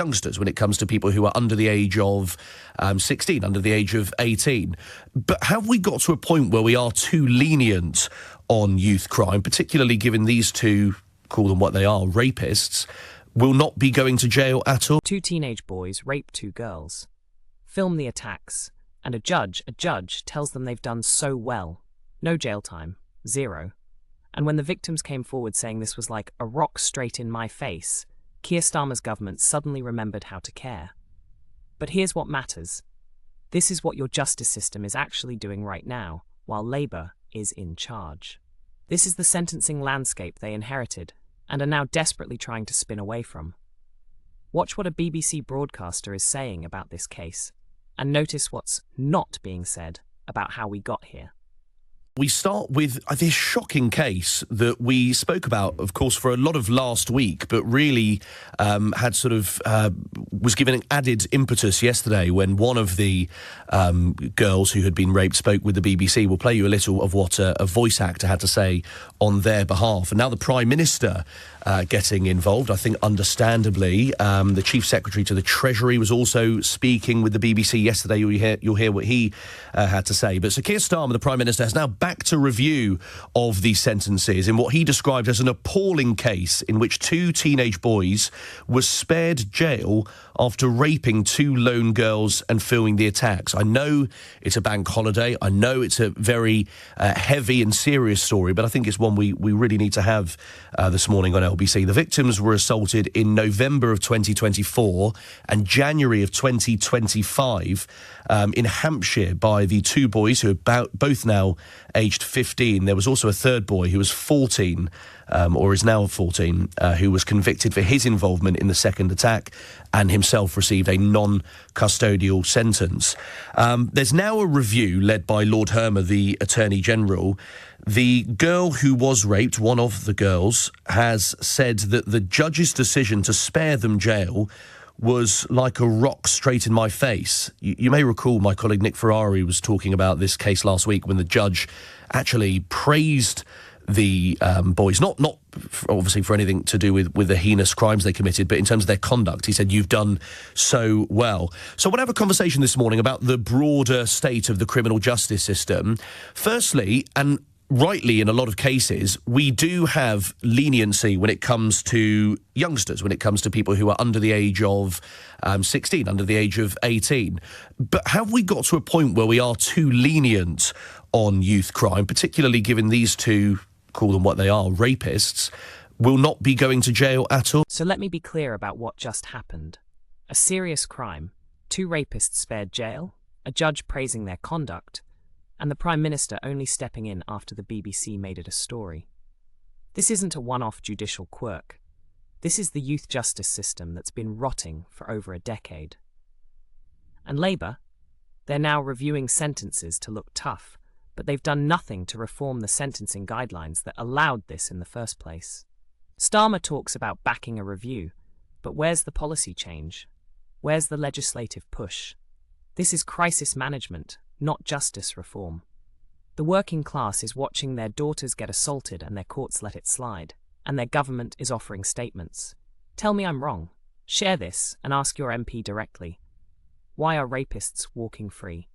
youngsters, when it comes to people who are under the age of 16, under the age of 18. But have we got to a point where we are too lenient on youth crime, particularly given these two, call them what they are, rapists, will not be going to jail at all? Two teenage boys rape two girls, film the attacks, and a judge tells them they've done so well. No jail time, 0. And when the victims came forward saying this was like a rock straight in my face, Keir Starmer's government suddenly remembered how to care. But here's what matters. This is what your justice system is actually doing right now, while Labour is in charge. This is the sentencing landscape they inherited and are now desperately trying to spin away from. Watch what a BBC broadcaster is saying about this case, and notice what's not being said about how we got here. We start with this shocking case that we spoke about, of course, for a lot of last week, but really had sort of was given an added impetus yesterday when one of the girls who had been raped spoke with the BBC. We'll play you a little of what a voice actor had to say on their behalf. And now the Prime Minister getting involved, I think understandably. The Chief Secretary to the Treasury was also speaking with the BBC yesterday. You'll hear what he had to say. But Sir Keir Starmer, the Prime Minister, has now backed a review of these sentences in what he described as an appalling case in which two teenage boys were spared jail after raping two lone girls and filming the attacks. I know it's a bank holiday. I know it's a very heavy and serious story, but I think it's one we really need to have this morning on LBC. The victims were assaulted in November of 2024 and January of 2025 in Hampshire by the two boys who are both now aged 15. There was also a third boy who was 14, or is now 14, who was convicted for his involvement in the second attack and himself received a non-custodial sentence. There's now a review led by Lord Hermer, the Attorney General. The girl who was raped, one of the girls, has said that the judge's decision to spare them jail was like a rock straight in my face. You may recall my colleague Nick Ferrari was talking about this case last week when the judge actually praised the boys, not obviously for anything to do with the heinous crimes they committed, but in terms of their conduct. He said, "You've done so well." So I want to have a conversation this morning about the broader state of the criminal justice system. Firstly, and rightly in a lot of cases, we do have leniency when it comes to youngsters, when it comes to people who are under the age of 16, under the age of 18. But have we got to a point where we are too lenient on youth crime, particularly given these two, call them what they are, rapists, will not be going to jail at all? So let me be clear about what just happened. A serious crime, two rapists spared jail, a judge praising their conduct, and the Prime Minister only stepping in after the BBC made it a story. This isn't a one-off judicial quirk. This is the youth justice system that's been rotting for over a decade. And Labour? They're now reviewing sentences to look tough, but they've done nothing to reform the sentencing guidelines that allowed this in the first place. Starmer talks about backing a review, but where's the policy change? Where's the legislative push? This is crisis management, not justice reform. The working class is watching their daughters get assaulted and their courts let it slide, and their government is offering statements. Tell me I'm wrong. Share this and ask your MP directly. Why are rapists walking free?